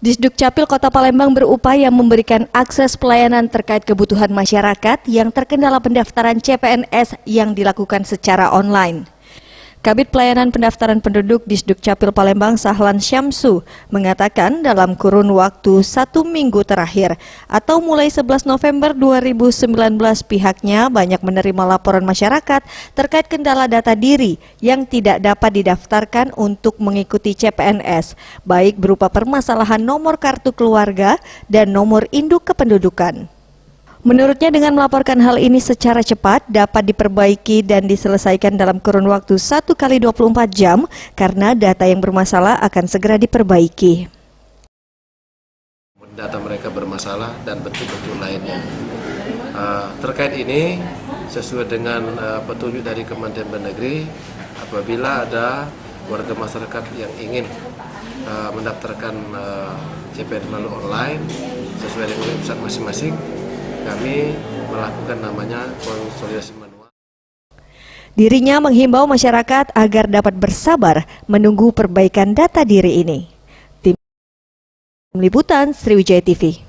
Disdukcapil Kota Palembang berupaya memberikan akses pelayanan terkait kebutuhan masyarakat yang terkendala pendaftaran CPNS yang dilakukan secara online. Kabid Pelayanan Pendaftaran Penduduk Disdukcapil Palembang Sahlan Syamsu mengatakan dalam kurun waktu 1 minggu terakhir atau mulai 11 November 2019 pihaknya banyak menerima laporan masyarakat terkait kendala data diri yang tidak dapat didaftarkan untuk mengikuti CPNS, baik berupa permasalahan nomor kartu keluarga dan nomor induk kependudukan. Menurutnya dengan melaporkan hal ini secara cepat dapat diperbaiki dan diselesaikan dalam kurun waktu 1 kali 24 jam karena data yang bermasalah akan segera diperbaiki. Data mereka bermasalah dan betul-betul lainnya. Terkait ini sesuai dengan petunjuk dari Kementerian Negeri, apabila ada warga masyarakat yang ingin mendaftarkan CPNS melalui online sesuai dengan website masing-masing, kami melakukan namanya konsolidasi manual. Dirinya menghimbau masyarakat agar dapat bersabar menunggu perbaikan data diri ini. Tim Liputan Sriwijaya TV.